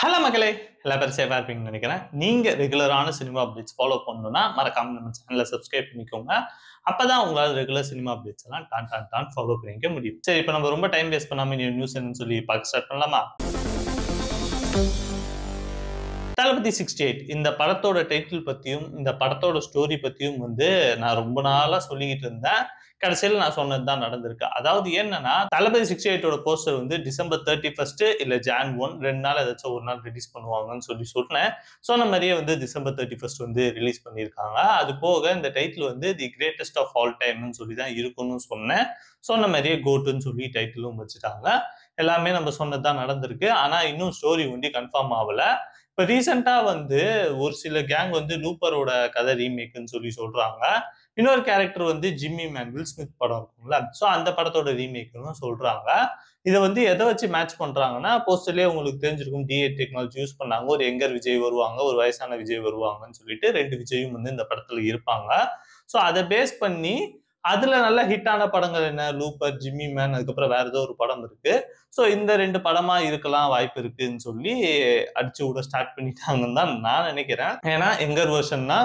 Hello மக்களே! எல்லா பேரும் சேஃபா இருப்பீங்கன்னு நெனைக்கிறேன். நீங்க ரெகுலரான சினிமா அப்டேட்ஸ் ஃபாலோ பண்ணணும்னா, மறக்காம நம்ம சேனல சப்ஸ்கிரைப் பண்ணிக்கோங்க. அப்பதான் உங்களால ரெகுலர் சினிமா அப்டேட்ஸ் எல்லாம் டான் டான் டான் ஃபாலோ பண்ணிக்க முடியும். சரி, இப்ப நம்ம ரொம்ப டைம் வேஸ்ட் பண்ணாம நியூஸ் என்னன்னு சொல்லி பார்க்க ஸ்டார்ட் பண்ணலாமா? தளபதி 68 இந்த படத்தோட டைட்டில் பத்தியும், இந்த படத்தோட ஸ்டோரி பத்தியும் நான் ரொம்ப நாளா சொல்லிக்கிட்டு இருந்தேன். கடைசியில நான் சொன்னது தான் நடந்திருக்கு. அதாவது என்னன்னா, தளபதி 68ஓட போஸ்டர் டிசம்பர் 31 இல்ல ஜான் 1 2 நாள் ஏதாச்சும் ஒரு நாள் ரிலீஸ் பண்ணுவாங்கன்னு சொல்லி சொன்னேன். சொன்ன மாரியே டிசம்பர் 31 ரிலீஸ் பண்ணியிருக்காங்க. அது போக இந்த title the greatest of all டைம்னு சொல்லி தான் இருக்கும்னு சொன்னேன். சொன்ன மாரியே கோட்டுன்னு சொல்லி டைட்டிலும் வச்சுட்டாங்க. எல்லாமே நம்ம சொன்னது தான் நடந்திருக்கு. ஆனா இன்னும் ஸ்டோரி கன்ஃபார்ம் ஆவல. இப்ப ரீசென்ட்டா ஒரு சில கேங் லூப்பரோட கதை ரீமேக்ன்னு சொல்லி சொல்றாங்க. இன்னொரு character Jimmy man, will Smith படம் இருக்கும்ல. சோ அந்த படத்தோட ரீமேக்ன்னு சொல்றாங்க. இத எத வச்சு மேட்ச் பண்றாங்கன்னா, போஸ்டர்லயே உங்களுக்கு தெரிஞ்சிருக்கும். டி8 டெக்னாலஜி யூஸ் பண்ணாங்க. ஒரு யங்கர் விஜய் வருவாங்க, ஒரு வயசான விஜய் வருவாங்கன்னு சொல்லிட்டு 2 விஜயும் இந்த படத்துல இருப்பாங்க. சோ அத பேஸ் பண்ணி அதுல நல்ல ஹிட்டான படங்கள் என்ன? லூப்பர், ஜிம்மி மேன், அதுக்கப்புறம் வேற ஏதோ ஒரு படம் இருக்கு. சோ இந்த 2 படமா இருக்கலாம் வாய்ப்பு இருக்குன்னு சொல்லி அடிச்சு விட ஸ்டார்ட் பண்ணிட்டாங்கன்னு தான் நான் நினைக்கிறேன். ஏன்னா யங்கர் வெர்ஷன்னா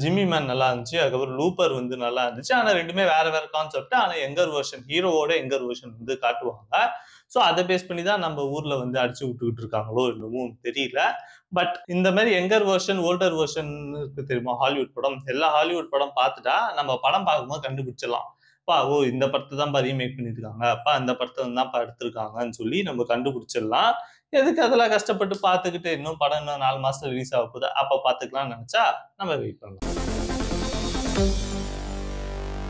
ஜிம்மி மேன் நல்லா இருந்துச்சு. அதுக்கப்புறம் லூப்பர் நல்லா இருந்துச்சு. ஆனா 2மே வேற வேற கான்செப்ட். ஆனா யங்கர் வெர்ஷன், ஹீரோவோட யங்கர் வெர்ஷன் காட்டுவாங்க. சோ அத பேஸ் பண்ணி தான் நம்ம ஊர்ல அடிச்சு விட்டுக்கிட்டு இருக்காங்களோ என்னமோ தெரியல. பட் இந்த மாதிரி யங்கர் வெர்ஷன், ஓல்டர் வெர்ஷன் இருக்கு தெரியுமா? ஹாலிவுட் படம். எல்லா ஹாலிவுட் படம் பார்த்துட்டா நம்ம படம் பார்க்கும்போது கண்டுபிடிச்சிடலாம். அப்பா ஓ இந்த படத்தை தான்ப்பா ரீமேக் பண்ணியிருக்காங்க. அப்பா இந்த படத்தை தான்ப்பா எடுத்திருக்காங்கன்னு சொல்லி நம்ம கண்டுபிடிச்சிடலாம். எதுக்கு அதெல்லாம் கஷ்டப்பட்டு பார்த்துக்கிட்டு இன்னும் படம் இன்னும் 4 மாசத்துல ரிலீஸ் ஆக போகுது. அப்ப பார்த்துக்கலாம்னு நினைச்சா நம்ம வெயிட் பண்ணலாம்.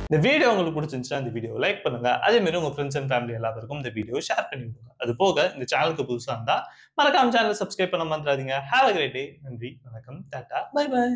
இந்த வீடியோ உங்களுக்கு பிடிச்சிருந்துச்சுன்னா இந்த வீடியோ லைக் பண்ணுங்க. அதே மாதிரி உங்க ஃப்ரெண்ட்ஸ் அண்ட் ஃபேமிலி எல்லாருக்கும் இந்த வீடியோ ஷேர் பண்ணி விடுங்க. அது போக இந்த சேனலுக்கு புதுசா இருந்தா மறக்காம சேனலை சப்ஸ்கிரைப் பண்ண மறந்துடாதீங்க. Have a great day. நன்றி, வணக்கம், டாடா, பை பை.